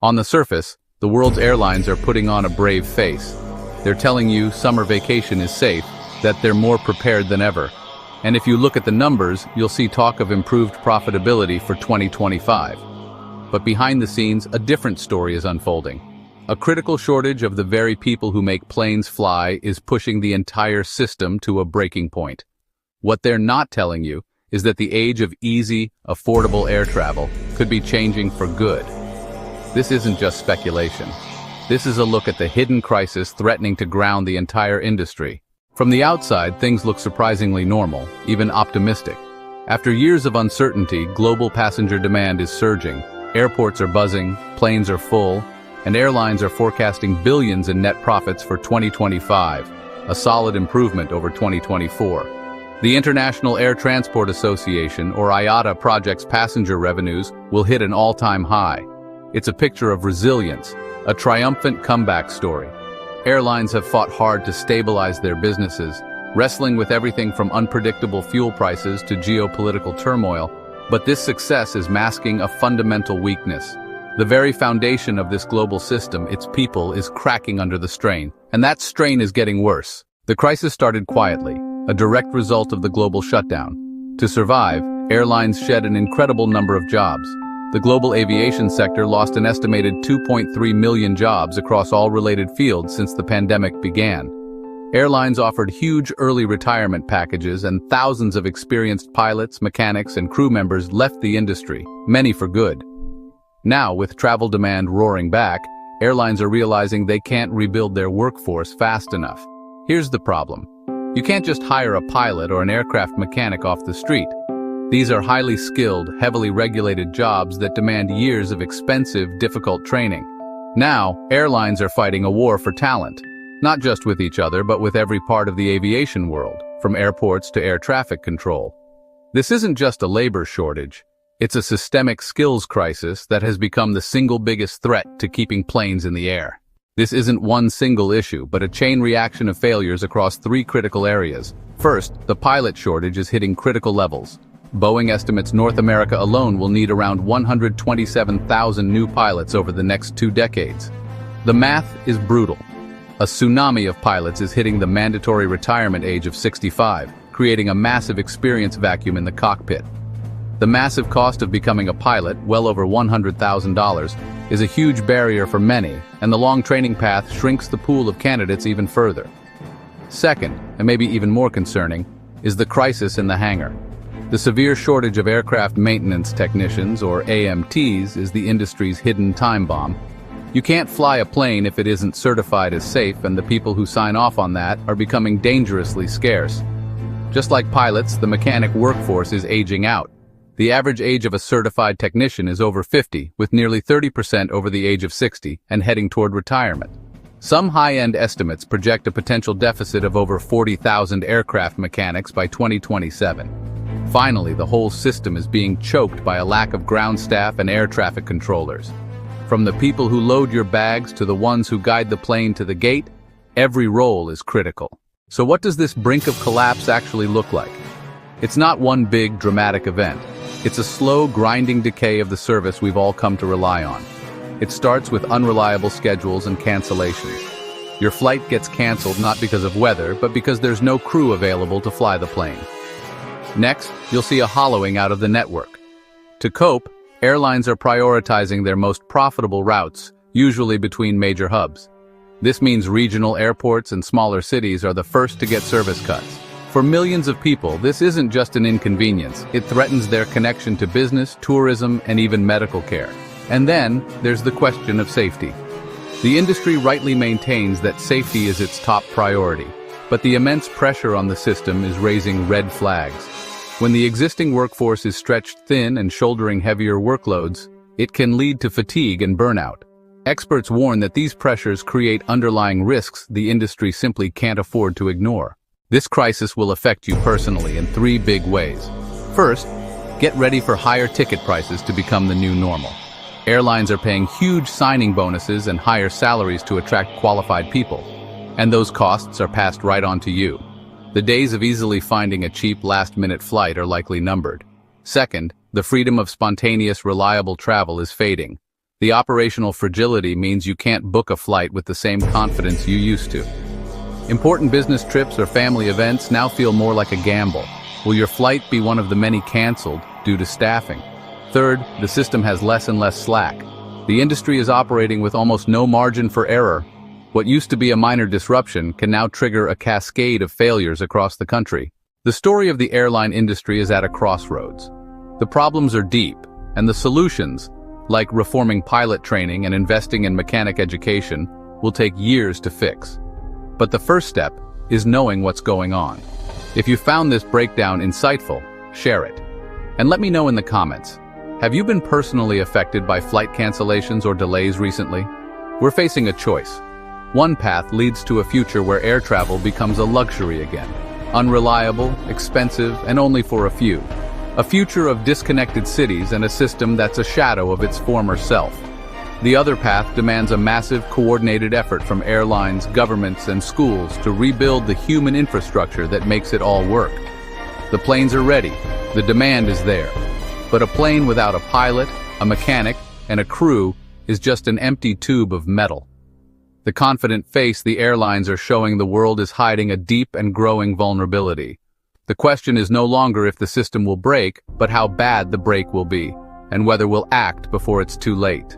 On the surface, the world's airlines are putting on a brave face. They're telling you summer vacation is safe, that they're more prepared than ever. And if you look at the numbers, you'll see talk of improved profitability for 2025. But behind the scenes, a different story is unfolding. A critical shortage of the very people who make planes fly is pushing the entire system to a breaking point. What they're not telling you is that the age of easy, affordable air travel could be changing for good. This isn't just speculation. This is a look at the hidden crisis threatening to ground the entire industry. From the outside, things look surprisingly normal, even optimistic. After years of uncertainty, global passenger demand is surging. Airports are buzzing, planes are full, and airlines are forecasting billions in net profits for 2025, a solid improvement over 2024. The International Air Transport Association, or IATA, projects passenger revenues will hit an all-time high. It's a picture of resilience, a triumphant comeback story. Airlines have fought hard to stabilize their businesses, wrestling with everything from unpredictable fuel prices to geopolitical turmoil, but this success is masking a fundamental weakness. The very foundation of this global system, its people, is cracking under the strain, and that strain is getting worse. The crisis started quietly, a direct result of the global shutdown. To survive, airlines shed an incredible number of jobs. The global aviation sector lost an estimated 2.3 million jobs across all related fields since the pandemic began. Airlines offered huge early retirement packages, and thousands of experienced pilots, mechanics, and crew members left the industry, many for good. Now, with travel demand roaring back, airlines are realizing they can't rebuild their workforce fast enough. Here's the problem. You can't just hire a pilot or an aircraft mechanic off the street. These are highly skilled, heavily regulated jobs that demand years of expensive, difficult training. Now, airlines are fighting a war for talent, not just with each other but with every part of the aviation world, from airports to air traffic control. This isn't just a labor shortage. It's a systemic skills crisis that has become the single biggest threat to keeping planes in the air. This isn't one single issue, but a chain reaction of failures across three critical areas. First, the pilot shortage is hitting critical levels. Boeing estimates North America alone will need around 127,000 new pilots over the next 2 decades. The math is brutal. A tsunami of pilots is hitting the mandatory retirement age of 65, creating a massive experience vacuum in the cockpit. The massive cost of becoming a pilot, well over $100,000, is a huge barrier for many, and the long training path shrinks the pool of candidates even further. Second, and maybe even more concerning, is the crisis in the hangar. The severe shortage of aircraft maintenance technicians, or AMTs, is the industry's hidden time bomb. You can't fly a plane if it isn't certified as safe, and the people who sign off on that are becoming dangerously scarce. Just like pilots, the mechanic workforce is aging out. The average age of a certified technician is over 50, with nearly 30% over the age of 60 and heading toward retirement. Some high-end estimates project a potential deficit of over 40,000 aircraft mechanics by 2027. Finally, the whole system is being choked by a lack of ground staff and air traffic controllers. From the people who load your bags to the ones who guide the plane to the gate, every role is critical. So what does this brink of collapse actually look like? It's not one big, dramatic event. It's a slow, grinding decay of the service we've all come to rely on. It starts with unreliable schedules and cancellations. Your flight gets canceled not because of weather, but because there's no crew available to fly the plane. Next, you'll see a hollowing out of the network. To cope, airlines are prioritizing their most profitable routes, usually between major hubs. This means regional airports and smaller cities are the first to get service cuts. For millions of people, this isn't just an inconvenience. It threatens their connection to business, tourism, and even medical care. And then, there's the question of safety. The industry rightly maintains that safety is its top priority, but the immense pressure on the system is raising red flags. When the existing workforce is stretched thin and shouldering heavier workloads, it can lead to fatigue and burnout. Experts warn that these pressures create underlying risks the industry simply can't afford to ignore. This crisis will affect you personally in 3 big ways. First, get ready for higher ticket prices to become the new normal. Airlines are paying huge signing bonuses and higher salaries to attract qualified people, and those costs are passed right on to you. The days of easily finding a cheap last-minute flight are likely numbered. Second, the freedom of spontaneous, reliable travel is fading. The operational fragility means you can't book a flight with the same confidence you used to. Important business trips or family events now feel more like a gamble. Will your flight be one of the many canceled due to staffing? Third, the system has less and less slack. The industry is operating with almost no margin for error. What used to be a minor disruption can now trigger a cascade of failures across the country. The story of the airline industry is at a crossroads. The problems are deep, and the solutions, like reforming pilot training and investing in mechanic education, will take years to fix. But the first step is knowing what's going on. If you found this breakdown insightful, share it. And let me know in the comments. Have you been personally affected by flight cancellations or delays recently? We're facing a choice. One path leads to a future where air travel becomes a luxury again. Unreliable, expensive, and only for a few. A future of disconnected cities and a system that's a shadow of its former self. The other path demands a massive, coordinated effort from airlines, governments, and schools to rebuild the human infrastructure that makes it all work. The planes are ready, the demand is there. But a plane without a pilot, a mechanic, and a crew is just an empty tube of metal. The confident face the airlines are showing the world is hiding a deep and growing vulnerability. The question is no longer if the system will break, but how bad the break will be, and whether we'll act before it's too late.